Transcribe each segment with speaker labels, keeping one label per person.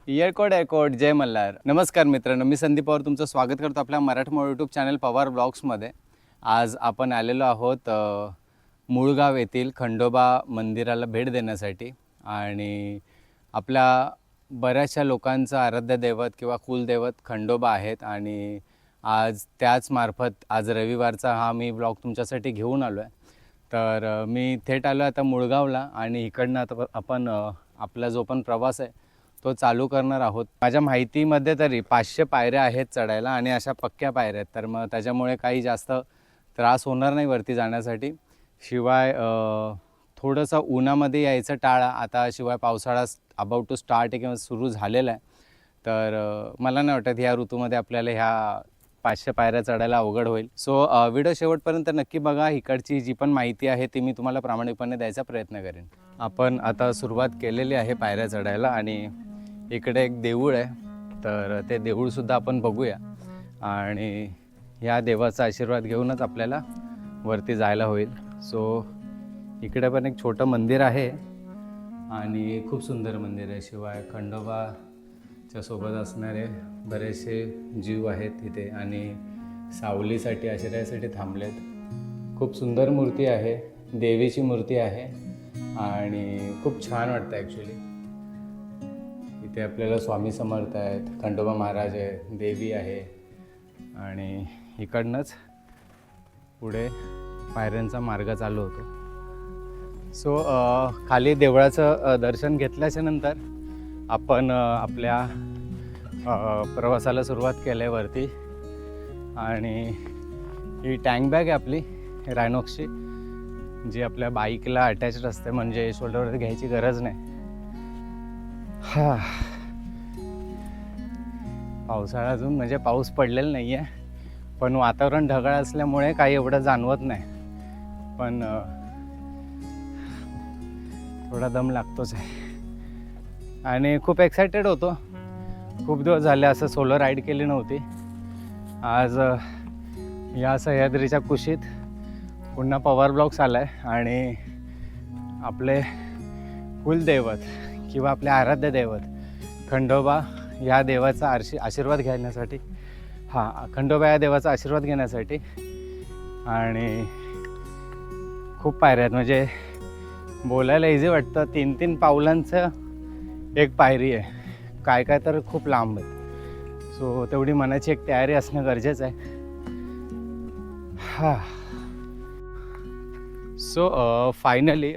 Speaker 1: एअरकोड जय मल्हार. नमस्कार मित्रांनो, मी संदीप पवार तुमचं स्वागत करतो आपल्या मराठमोळं यूट्यूब चॅनल पवार ब्लॉग्समध्ये. आज आपण आलेलो आहोत मुळगाव येथील खंडोबा मंदिराला भेट देण्यासाठी. आणि आपल्या बऱ्याचशा लोकांचं आराध्य दैवत किंवा कुलदैवत खंडोबा आहेत. आणि आज त्याच मार्फत आज रविवारचा हा मी ब्लॉग तुमच्यासाठी घेऊन आलो आहे. तर मी थेट आलो आता मुळगावला आणि इकडनं आता आपण आपला जो पण प्रवास आहे तो चालू करणार आहोत. माझ्या माहितीमध्ये तरी 500 पायऱ्या आहेत चढायला आणि अशा पक्क्या पायऱ्या आहेत. तर मग त्याच्यामुळे काही जास्त त्रास होणार नाही वरती जाण्यासाठी. शिवाय थोडंसं उन्हामध्ये यायचं टाळा. आता शिवाय पावसाळा अबाउट टू स्टार्ट आहे किंवा सुरू झालेला आहे. तर मला नाही वाटत ह्या ऋतूमध्ये आपल्याला ह्या 500 पायऱ्या चढायला अवघड होईल. सो व्हिडिओ शेवटपर्यंत नक्की बघा. इकडची जी पण माहिती आहे ती मी तुम्हाला प्रामाणिकपणे द्यायचा प्रयत्न करेन. आपण आता सुरुवात केलेली आहे पायऱ्या चढायला आणि इकडे एक देऊळ आहे. तर ते देऊळसुद्धा आपण बघूया आणि ह्या देवाचा आशीर्वाद घेऊनच आपल्याला वरती जायला होईल. सो इकडे पण एक छोटं मंदिर आहे आणि खूप सुंदर मंदिर आहे. शिवाय खंडोबाच्या सोबत असणारे बरेचसे जीव आहेत इथे आणि सावलीसाठी आश्रयासाठी थांबलेत. खूप सुंदर मूर्ती आहे, देवीची मूर्ती आहे आणि खूप छान वाटतं ॲक्च्युली. इथे आपल्याला स्वामी समर्थ आहेत, खंडोबा महाराज आहे, देवी आहे आणि इकडनंच पुढे पायऱ्यांचा मार्ग चालू होतो. सो खाली देवळाचं दर्शन घेतल्याच्या नंतर आपण आपल्या प्रवासाला सुरुवात केली आहे वरती. आणि ही टँक बॅग आहे आपली रायनॉक्सची, जी आपल्या बाईकला अटॅच्ड असते, म्हणजे शोल्डरवरती घ्यायची गरज नाही. पावसाळा अजून म्हणजे पाऊस पडलेला नाही आहे, पण वातावरण ढगाळ असल्यामुळे काही एवढं जाणवत नाही. पण थोडा दम लागतोच आहे आणि खूप एक्सायटेड होतो. खूप दिवस झाले असं सोलो राईड केली नव्हती. आज या सह्याद्रीच्या कुशीत पुन्हा पवार ब्लॉग्स आला आहे आणि आपले कुलदैवत किंवा आपले आराध्य दैवत खंडोबा या देवाचा आशीर्वाद घेण्यासाठी खंडोबा या देवाचा आशीर्वाद घेण्यासाठी. आणि खूप पायऱ्या आहेत, म्हणजे बोलायला इझी वाटतं. 3-3 पावलांचं एक पायरी आहे, काय काय तर खूप लांब आहे. सो तेवढी मनाची एक तयारी असणं गरजेचं आहे. सो फायनली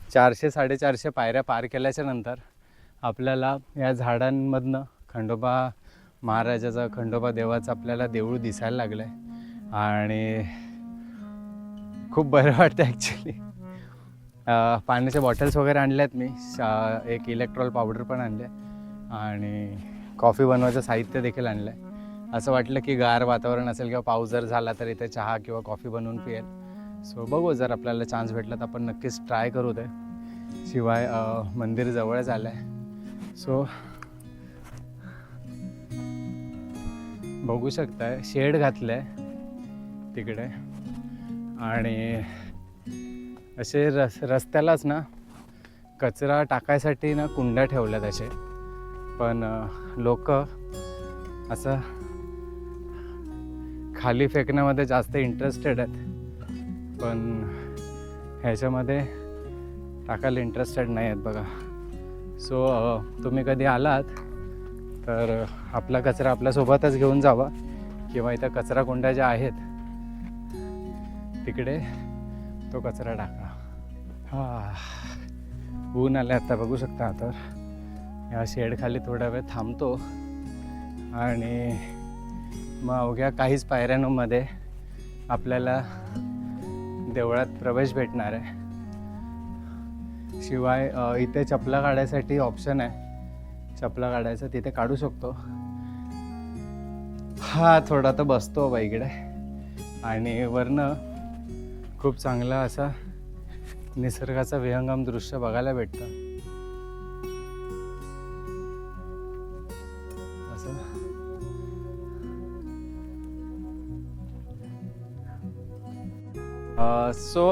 Speaker 1: 400-450 पायऱ्या पार केल्याच्या नंतर आपल्याला या झाडांमधनं खंडोबा महाराजाचं, खंडोबा देवाचं आपल्याला देऊळ दिसायला लागलं आहे आणि खूप बरं वाटतं ॲक्च्युली. पाण्याच्या बॉटल्स वगैरे आणल्यात मी, एक इलेक्ट्रॉल पावडर पण आणले आणि कॉफी बनवायचं साहित्य देखील आणलं आहे. असं वाटलं की गार वातावरण असेल किंवा पाऊस जर झाला तर इथे चहा किंवा कॉफी बनवून पिएल. सो बघू, जर आपल्याला चान्स भेटला तर आपण नक्कीच ट्राय करू ते. शिवाय मंदिर जवळच आलं आहे. सो बघू शकताय शेड घातलं आहे तिकडे आणि असे रस्त्यालाच ना कचरा टाकायसाठी ना कुंड्या ठेवल्यात असे. पण लोक असं खाली फेकण्यामध्ये जास्त इंटरेस्टेड आहेत, पण ह्याच्यामध्ये टाकायला इंटरेस्टेड नाही आहेत बघा. सो तुम्ही कधी आलात तर आपला कचरा आपल्यासोबतच घेऊन जावा किंवा इथं कचरा कुंड्या ज्या आहेत तिकडे तो कचरा टाका. ऊन आलं आता बघू शकता. आता या शेडखाली थोडा वेळ थांबतो आणि मग अवघ्या काहीच पायऱ्यांमध्ये आपल्याला देवळात प्रवेश भेटणार आहे. शिवाय इथे चपला काढायसाठी ऑप्शन आहे, चपला काढायचं तिथे काढू शकतो. थोडा तर बसतो बा इकडे आणि वरनं खूप चांगला असा निसर्गाचा विहंगम दृश्य बघायला भेटतं. असं सो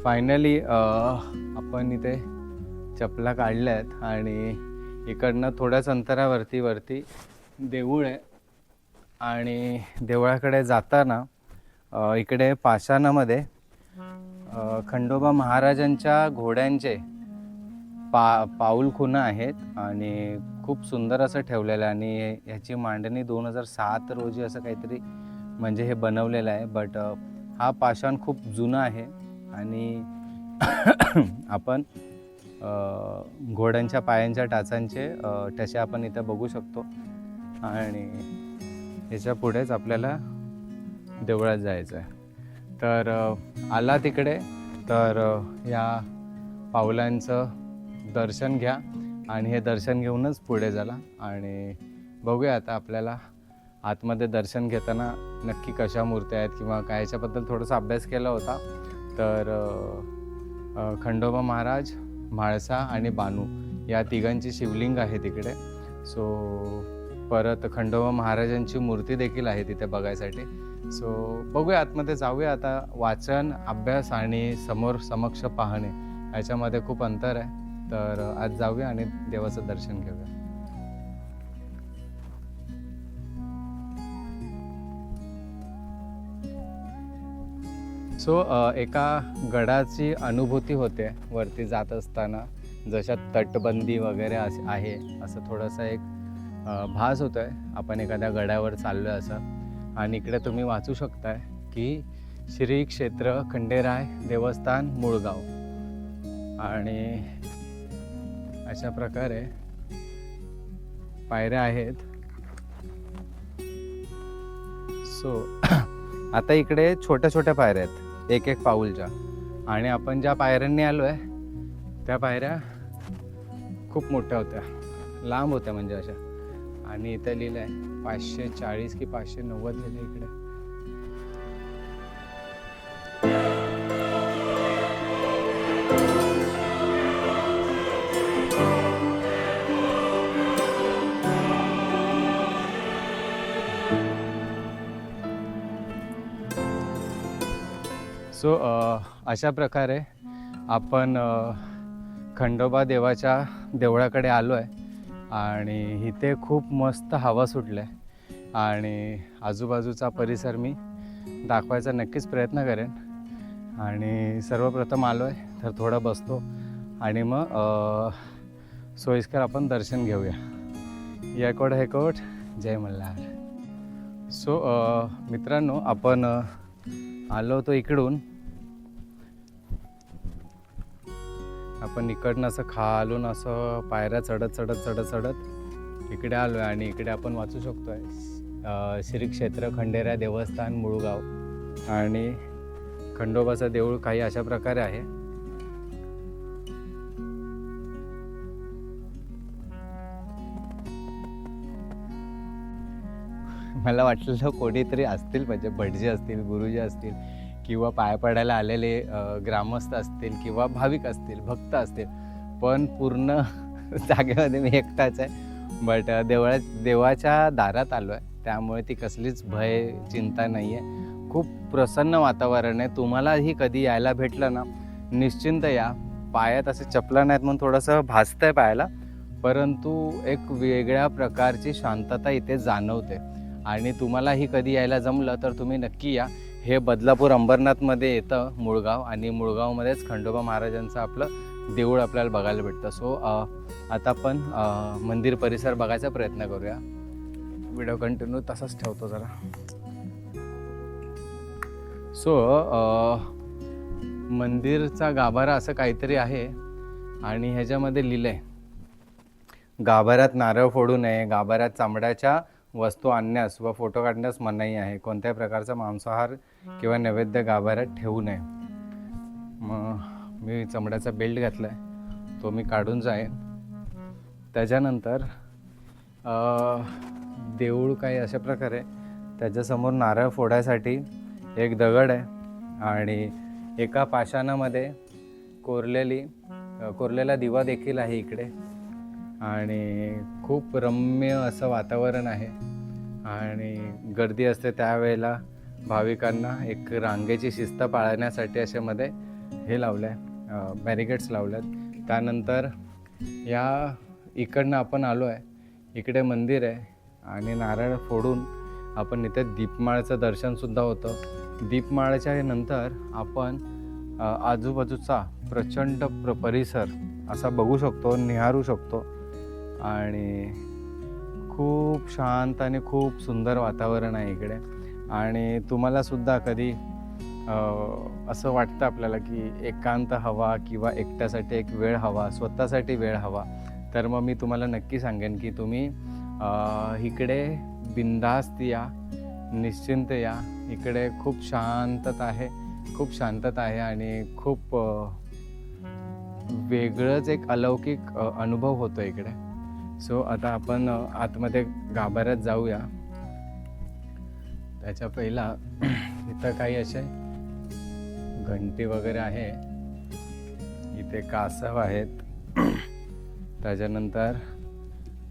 Speaker 1: फायनली आपण इथे चपला काढल्या आहेत आणि इकडनं थोड्याच अंतरावरती देऊळ आहे आणि देवळाकडे जाताना इकडे पाषाणामध्ये खंडोबा महाराजांच्या घोड्यांचे पाऊलखुणं आहेत आणि खूप सुंदर असं ठेवलेलं आहे आणि ह्याची मांडणी 2007 रोजी असं काहीतरी म्हणजे हे बनवलेलं आहे. बट हा पाषाण खूप जुना आहे आणि आपण घोड्यांच्या पायांच्या टाचांचे ठसे आपण इथं बघू शकतो आणि याच्या पुढेच आपल्याला देवळात जायचं आहे. तर आला तिकडे तर या पावलांचं दर्शन घ्या आणि हे दर्शन घेऊनच पुढे झाला आणि बघूया आता आपल्याला आतमध्ये दर्शन घेताना नक्की कशा मूर्त्या आहेत किंवा काय याच्याबद्दल थोडासा अभ्यास केला होता. तर खंडोबा महाराज, म्हाळसा आणि बानू या तिघांची शिवलिंग आहे तिकडे. सो परत खंडोबा महाराजांची मूर्ती देखील आहे तिथे बघायसाठी. सो बघूया आतमध्ये जाऊया आता. वाचन, अभ्यास आणि समक्ष पाहणे याच्यामध्ये खूप अंतर आहे. तर आज जाऊया आणि देवाचं दर्शन घेऊया. सो एका गडाची अनुभूती होते वरती जात असताना, जशा तटबंदी वगैरे आहे असं थोडंसं एक भास होतो आहे. आपण एखाद्या गडावर चाललो आहे असं. आणि इकडे तुम्ही वाचू शकताय की श्री क्षेत्र खंडेराय देवस्थान मुळगाव आणि अशा प्रकारे पायऱ्या आहेत. सो आता इकडे छोट्या छोट्या पायऱ्या आहेत एक पाऊलच्या आणि आपण ज्या पायऱ्यांनी आलो आहे त्या पायऱ्या खूप मोठ्या होत्या, लांब होत्या म्हणजे अशा. आणि इथं लिहिलं आहे 540 की 590 लिहिलं इकडे. सो अशा प्रकारे आपण खंडोबा देवाच्या देवळाकडे आलो आहे आणि इथे खूप मस्त हवा सुटली आहे आणि आजूबाजूचा परिसर मी दाखवायचा नक्कीच प्रयत्न करेन. आणि सर्वप्रथम आलो आहे तर थोडा बसतो आणि मग सोयीस्कर आपण दर्शन घेऊया. याकोट हेकोट जय मल्हार. सो मित्रांनो, आपण आलो होतो इकडून. आपण इकडनं असं खालून असं पायऱ्या चढत इकडे आलो आहे आणि इकडे आपण वाचू शकतो आहे श्री क्षेत्र खंडेराय देवस्थान मुळगाव आणि खंडोबाचं देऊळ काही अशा प्रकारे आहे. मला वाटलं कोणीतरी असतील, म्हणजे भटजी असतील, गुरुजी असतील किंवा पाया पडायला आलेले ग्रामस्थ असतील किंवा भाविक असतील, भक्त असतील, पण पूर्ण जागेमध्ये मी एकटाच आहे. बट देवाच्या दारात आलो आहे त्यामुळे ती कसलीच भय चिंता नाही आहे. खूप प्रसन्न वातावरण आहे. तुम्हालाही कधी यायला भेटलं ना, निश्चिंत या. पायात असे चपला नाहीत म्हणून थोडंसं भासतं आहे पायाला, परंतु एक वेगळ्या प्रकारची शांतता इथे जाणवते. आणि तुम्हालाही कधी यायला जमलं तर तुम्ही नक्की या. हे बदलापूर अंबरनाथमध्ये येतं मुळगाव आणि मुळगावमध्येच खंडोबा महाराजांचं आपलं देऊळ आपल्याला बघायला भेटतं. सो आता आपण मंदिर परिसर बघायचा प्रयत्न करूया. व्हिडिओ कंटिन्यू तसाच ठेवतो जरा. सो मंदिरचा गाभारा असं काहीतरी आहे आणि ह्याच्यामध्ये लिहिलं आहे, गाभाऱ्यात नारळ फोडू नये, गाभाऱ्यात चामड्याच्या वस्तू आणण्यास व फोटो काढण्यास मनाई आहे, कोणत्याही प्रकारचा मांसाहार किंवा नैवेद्य गाभाऱ्यात ठेवू नये. मग मी चमड्याचा बेल्ट घातला आहे, तो मी काढून जाईन. त्याच्यानंतर देऊळ काही अशा प्रकारे, त्याच्यासमोर नारळ फोडायसाठी एक दगड आहे आणि एका पाषाणामध्ये कोरलेला दिवा देखील आहे इकडे. आणि खूप रम्य असं वातावरण आहे आणि गर्दी असते त्यावेळेला भाविकांना एक रांगेची शिस्त पाळण्यासाठी अशामध्ये हे लावलं आहे, बॅरिकेड्स लावले आहेत. त्यानंतर या इकडनं आपण आलो आहे, इकडे मंदिर आहे आणि नारळ फोडून आपण इथे दीपमाळेचं दर्शनसुद्धा होतं. दीपमाळेच्या नंतर आपण आजूबाजूचा प्रचंड परिसर असा बघू शकतो, निहारू शकतो आणि खूप शांत आणि खूप सुंदर वातावरण आहे इकडे. आणि तुम्हालासुद्धा कधी असं वाटतं आपल्याला की एकांत हवा किंवा एकट्यासाठी एक वेळ हवा, स्वतःसाठी वेळ हवा, तर मग मी तुम्हाला नक्की सांगेन की तुम्ही इकडे बिनधास्त या, निश्चिंत या. इकडे खूप शांतता आहे, खूप शांतता आहे आणि खूप वेगळंच एक अलौकिक अनुभव होतो इकडे. सो आता आपण आतमध्ये गाभाऱ्यात जाऊया. त्याच्या पहिला इथं काही असे घंटी वगैरे आहे, इथे कासव आहेत. त्याच्यानंतर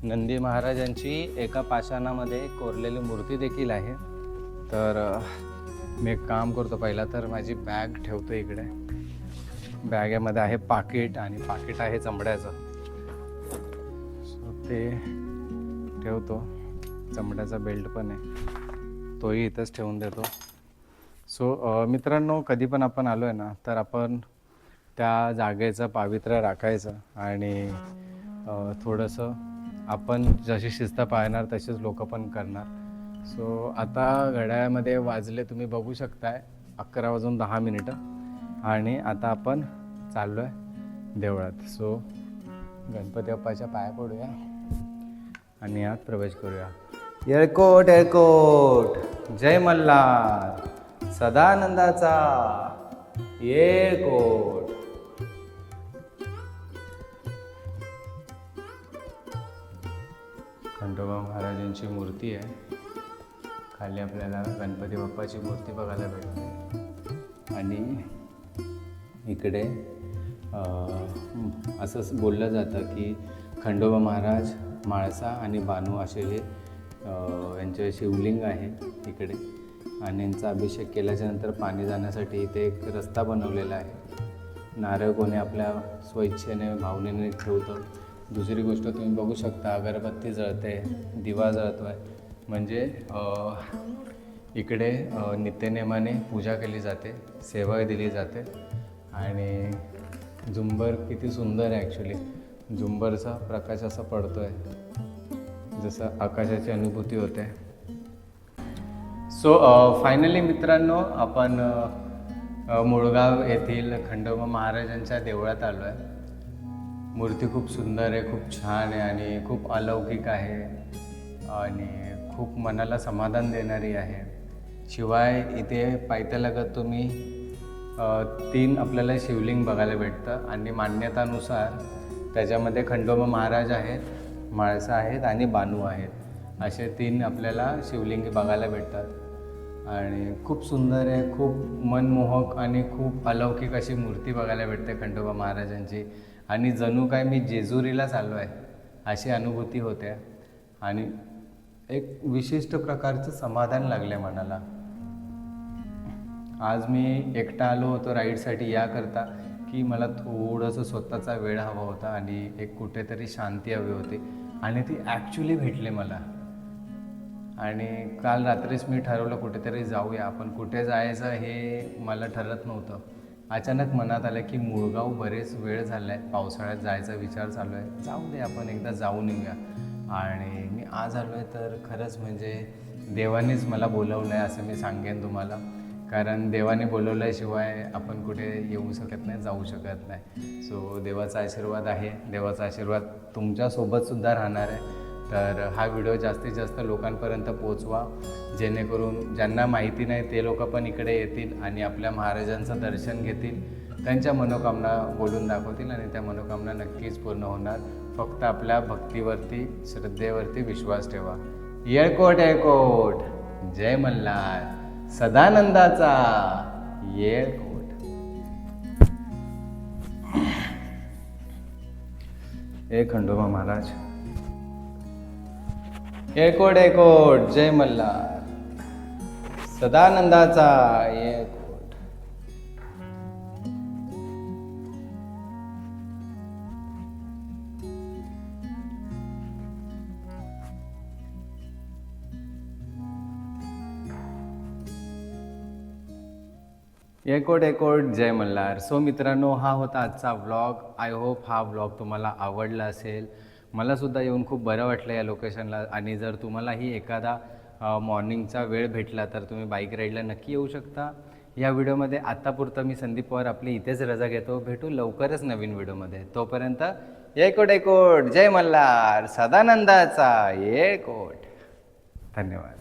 Speaker 1: नंदी महाराजांची एका पाषाणामध्ये कोरलेली मूर्ती देखील आहे. तर मी एक काम करतो, पहिला तर माझी बॅग ठेवतो इकडे. बॅगेमध्ये आहे पाकिट आणि पाकिट आहे चमड्याचं, सो ते ठेवतो. चमड्याचा बेल्ट पण आहे, तोही इथंच ठेवून देतो. सो मित्रांनो, कधी पण आपण आलो आहे ना, तर आपण त्या जागेचं पावित्र्य राखायचं आणि थोडंसं आपण जशी शिस्त पाळणार तसेच लोक पण करणार. सो आता घड्याळामध्ये वाजले, तुम्ही बघू शकताय 11:10 आणि आता आपण चाललो आहे देवळात. सो गणपती बाप्पाच्या पाया पडूया आणि यात प्रवेश करूया. येळकोट येळकोट, जय मल्हार, सदानंदाचा येळकोट. खंडोबा महाराजांची मूर्ती आहे. खाली आपल्याला गणपती बाप्पाची मूर्ती बघायला भेटते आणि इकडे असं बोललं जातं की खंडोबा महाराज, म्हाळसा आणि बानू असे हे यांचे शिवलिंग आहे इकडे. आणि यांचा अभिषेक केल्याच्यानंतर पाणी जाण्यासाठी इथे एक रस्ता बनवलेला आहे. नारळ कोणी आपल्या स्वइच्छेने भावनेने ठेवतं. दुसरी गोष्ट तुम्ही बघू शकता, अगरबत्ती जळते, दिवा जळतो आहे, म्हणजे इकडे नित्यनेमाने पूजा केली जाते, सेवा दिली जाते. आणि झुंबर किती सुंदर आहे ॲक्च्युली. झुंबरचा प्रकाश असा पडतो आहे जसं आकाशाची अनुभूती होते. सो फायनली मित्रांनो, आपण मुळगाव येथील खंडोबा महाराजांच्या देवळात आलो आहे. मूर्ती खूप सुंदर आहे, खूप छान आहे आणि खूप अलौकिक आहे आणि खूप मनाला समाधान देणारी आहे. शिवाय इथे पायथ्यालगत तुम्ही 3 आपल्याला शिवलिंग बघायला भेटतं आणि मान्यतानुसार त्याच्यामध्ये खंडोबा महाराज आहेत, म्हाळसा आहेत आणि बानू आहेत, असे 3 आपल्याला शिवलिंग बघायला भेटतात. आणि खूप सुंदर आहे, खूप मनमोहक आणि खूप अलौकिक अशी मूर्ती बघायला भेटते खंडोबा महाराजांची. आणि जणू काय मी जेजुरीलाच आलो आहे अशी अनुभूती होते आणि एक विशिष्ट प्रकारचं समाधान लागले मनाला. आज मी एकटा आलो होतो राईडसाठी याकरता की मला थोडंसं स्वतःचा वेळ हवा होता आणि एक कुठेतरी शांती हवी होती आणि ती ॲक्च्युली भेटले मला. आणि काल रात्रीच मी ठरवलं कुठेतरी जाऊया. आपण कुठे जायचं हे मला ठरत नव्हतं. अचानक मनात आलं की मुळगाव बरेच वेळ झाला आहे, पावसाळ्यात जायचा विचार चालू आहे, जाऊ दे आपण एकदा जाऊन येऊया. आणि मी आज आलो आहे तर खरंच म्हणजे देवानेच मला बोलवलं आहे असं मी सांगेन तुम्हाला. कारण देवाने बोलवल्याशिवाय आपण कुठे येऊ शकत नाही, जाऊ शकत नाही. सो देवाचा आशीर्वाद आहे, देवाचा आशीर्वाद तुमच्यासोबतसुद्धा राहणार आहे. तर हा व्हिडिओ जास्तीत जास्त लोकांपर्यंत पोचवा, जेणेकरून ज्यांना माहिती नाही ते लोक पण इकडे येतील आणि आपल्या महाराजांचं दर्शन घेतील, त्यांच्या मनोकामना बोलून दाखवतील आणि त्या मनोकामना नक्कीच पूर्ण होणार. फक्त आपल्या भक्तीवरती, श्रद्धेवरती विश्वास ठेवा. येळकोट येळकोट, जय मल्हार, सदानंदाचा येळकोट. हे खंडोबा महाराज, येळकोट येळकोट, जय मल्हार, सदानंदाचा येळकोट. एकोट एकोट जय मल्हार. सो मित्रांनो, हा होता आजचा व्लॉग. आय होप हा व्लॉग तुम्हाला आवडला असेल. मलासुद्धा येऊन खूप बरं वाटलं या लोकेशनला. आणि जर तुम्हालाही एखादा मॉर्निंगचा वेळ भेटला तर तुम्ही बाईक राईडला नक्की येऊ शकता. या व्हिडिओमध्ये आत्तापुरतं मी संदीप पवार आपली इथेच रजा घेतो. भेटू लवकरच नवीन व्हिडिओमध्ये. तोपर्यंत एकोट एकोट जय मल्हार, सदानंदाचा एकोट. धन्यवाद.